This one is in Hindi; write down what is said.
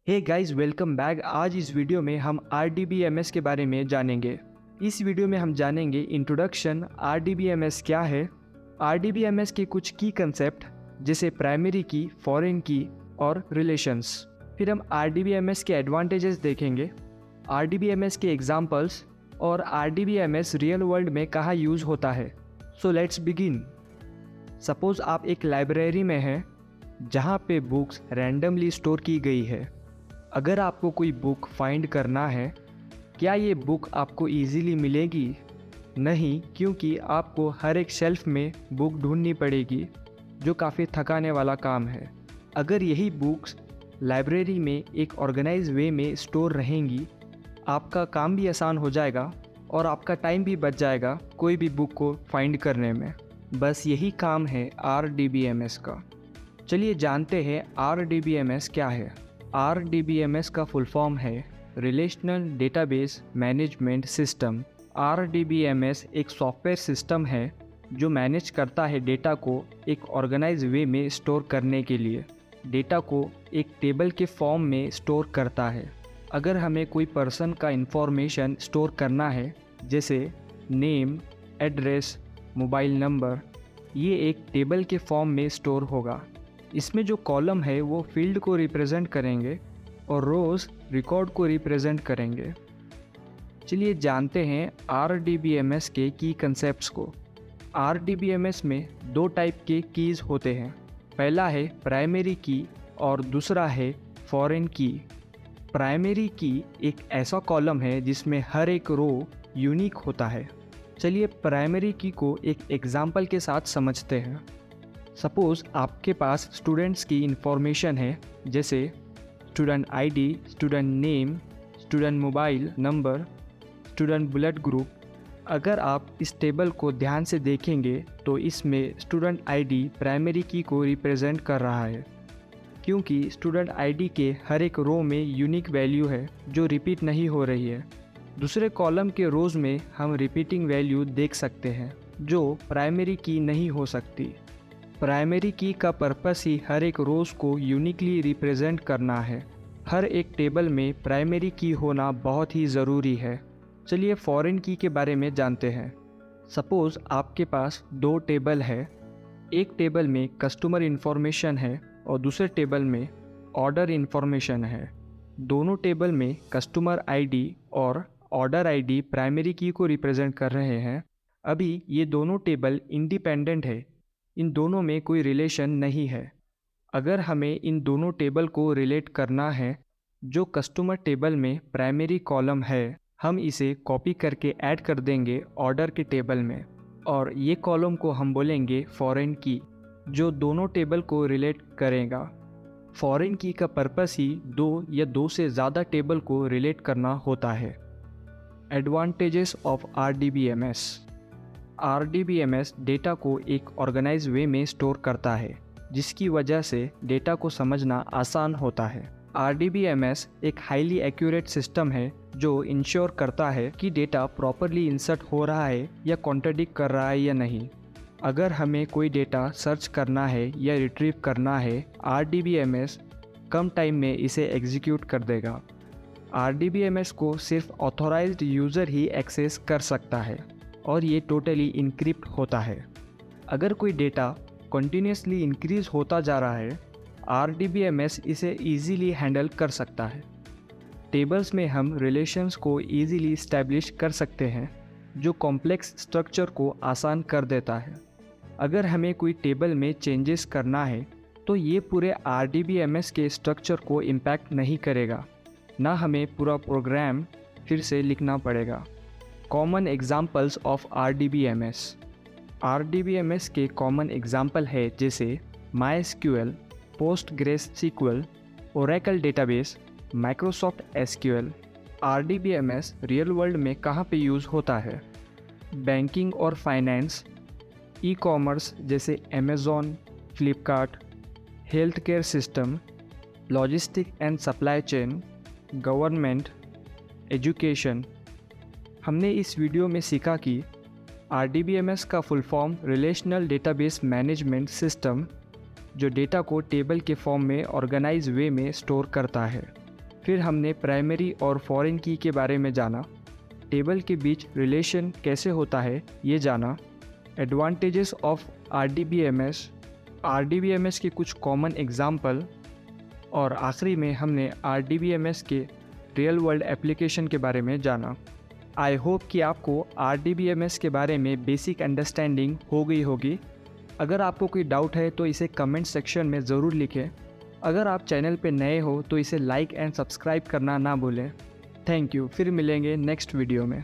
Hey guys, welcome back. आज इस वीडियो में हम RDBMS के बारे में जानेंगे। इस वीडियो में हम जानेंगे इंट्रोडक्शन, RDBMS क्या है, RDBMS के कुछ की कंसेप्ट जैसे प्राइमरी की, फॉरेन की और रिलेशंस। फिर हम RDBMS के एडवांटेजेस देखेंगे, RDBMS के एग्जांपल्स और RDBMS रियल वर्ल्ड में कहाँ यूज़ होता है। So let's begin. सपोज़ आप एक लाइब्रेरी में हैं जहाँ पे बुक्स रैंडमली स्टोर की गई है। अगर आपको कोई बुक फाइंड करना है, क्या ये बुक आपको इजीली मिलेगी? नहीं, क्योंकि आपको हर एक शेल्फ में बुक ढूंढनी पड़ेगी, जो काफ़ी थकाने वाला काम है। अगर यही बुक्स लाइब्रेरी में एक ऑर्गेनाइज वे में स्टोर रहेंगी, आपका काम भी आसान हो जाएगा और आपका टाइम भी बच जाएगा कोई भी बुक को फाइंड करने में। बस यही काम है RDBMS का। चलिए जानते हैं RDBMS क्या है। RDBMS का फुल फॉर्म है relational database management system. RDBMS एक सॉफ्टवेयर सिस्टम है जो मैनेज करता है डेटा को एक ऑर्गेनाइज वे में स्टोर करने के लिए। डेटा को एक टेबल के फॉर्म में स्टोर करता है। अगर हमें कोई पर्सन का इंफॉर्मेशन स्टोर करना है, जैसे नेम, एड्रेस, मोबाइल नंबर, ये एक टेबल के फॉर्म में स्टोर होगा। इसमें जो कॉलम है वो फील्ड को रिप्रेजेंट करेंगे और रोज़ रिकॉर्ड को रिप्रेजेंट करेंगे। चलिए जानते हैं RDBMS के की कंसेप्ट्स को। RDBMS में दो टाइप के कीज़ होते हैं। पहला है प्राइमरी की और दूसरा है फॉरेन की। प्राइमरी की एक ऐसा कॉलम है जिसमें हर एक रो यूनिक होता है। चलिए प्राइमरी की को एक एग्जाम्पल के साथ समझते हैं। सपोज़ आपके पास स्टूडेंट्स की इंफॉर्मेशन है, जैसे student ID, student name, student mobile number, student blood group. अगर आप इस टेबल को ध्यान से देखेंगे तो इसमें स्टूडेंट ID प्राइमरी की को रिप्रेजेंट कर रहा है, क्योंकि स्टूडेंट ID के हर एक रो में यूनिक वैल्यू है जो रिपीट नहीं हो रही है। दूसरे कॉलम के रोज़ में हम रिपीटिंग वैल्यू देख सकते हैं जो प्राइमरी की नहीं हो सकती। प्राइमरी की का पर्पस ही हर एक रोज़ को यूनिकली रिप्रेजेंट करना है। हर एक टेबल में प्राइमरी की होना बहुत ही ज़रूरी है। चलिए फॉरेन की के बारे में जानते हैं। सपोज़ आपके पास दो टेबल है। एक टेबल में कस्टमर इन्फॉर्मेशन है और दूसरे टेबल में ऑर्डर इन्फॉर्मेशन है। दोनों टेबल में कस्टमर ID और ऑर्डर ID प्राइमरी की को रिप्रेजेंट कर रहे हैं। अभी ये दोनों टेबल इंडिपेंडेंट है, इन दोनों में कोई रिलेशन नहीं है। अगर हमें इन दोनों टेबल को रिलेट करना है, जो कस्टमर टेबल में प्राइमरी कॉलम है, हम इसे कॉपी करके ऐड कर देंगे ऑर्डर के टेबल में, और ये कॉलम को हम बोलेंगे फॉरेन की, जो दोनों टेबल को रिलेट करेगा। फॉरेन की का पर्पस ही दो या दो से ज़्यादा टेबल को रिलेट करना होता है। Advantages of RDBMS। RDBMS data को एक ऑर्गेनाइज वे में स्टोर करता है, जिसकी वजह से डेटा को समझना आसान होता है। RDBMS एक हाईली एक्यूरेट सिस्टम है जो इंश्योर करता है कि डेटा प्रॉपरली इंसर्ट हो रहा है या कॉन्ट्रडिक्ट कर रहा है या नहीं। अगर हमें कोई डेटा सर्च करना है या रिट्रीव करना है, RDBMS कम टाइम में इसे एग्जीक्यूट कर देगा। RDBMS को सिर्फ ऑथोराइज्ड यूज़र ही एक्सेस कर सकता है और ये टोटली इनक्रिप्ट होता है। अगर कोई डेटा कंटिन्यूसली इंक्रीज होता जा रहा है, RDBMS इसे इजीली हैंडल कर सकता है। टेबल्स में हम रिलेशंस को इजीली इस्टेब्लिश कर सकते हैं, जो कॉम्प्लेक्स स्ट्रक्चर को आसान कर देता है। अगर हमें कोई टेबल में चेंजेस करना है तो ये पूरे RDBMS के स्ट्रक्चर को इम्पैक्ट नहीं करेगा, ना हमें पूरा प्रोग्राम फिर से लिखना पड़ेगा। Common examples of RDBMS। RDBMS के कॉमन एग्जाम्पल है जैसे MySQL, PostgreSQL, Oracle database, Microsoft SQL। RDBMS real world में कहाँ पे यूज़ होता है? बैंकिंग और फाइनेंस, ई-कॉमर्स जैसे Amazon, Flipkart, health care system, logistic and supply chain, government, education. हमने इस वीडियो में सीखा कि RDBMS का full form relational database management system, जो डेटा को टेबल के फॉर्म में ऑर्गेनाइज वे में स्टोर करता है। फिर हमने प्राइमरी और फॉरेन की के बारे में जाना, टेबल के बीच रिलेशन कैसे होता है ये जाना, एडवांटेजेस ऑफ RDBMS के कुछ कॉमन एग्जाम्पल, और आखिरी में हमने RDBMS के रियल वर्ल्ड एप्लीकेशन के बारे में जाना। आई होप कि आपको RDBMS के बारे में बेसिक अंडरस्टैंडिंग हो गई होगी। अगर आपको कोई डाउट है तो इसे कमेंट सेक्शन में ज़रूर लिखें। अगर आप चैनल पे नए हो तो इसे लाइक एंड सब्सक्राइब करना ना भूलें। थैंक यू, फिर मिलेंगे नेक्स्ट वीडियो में।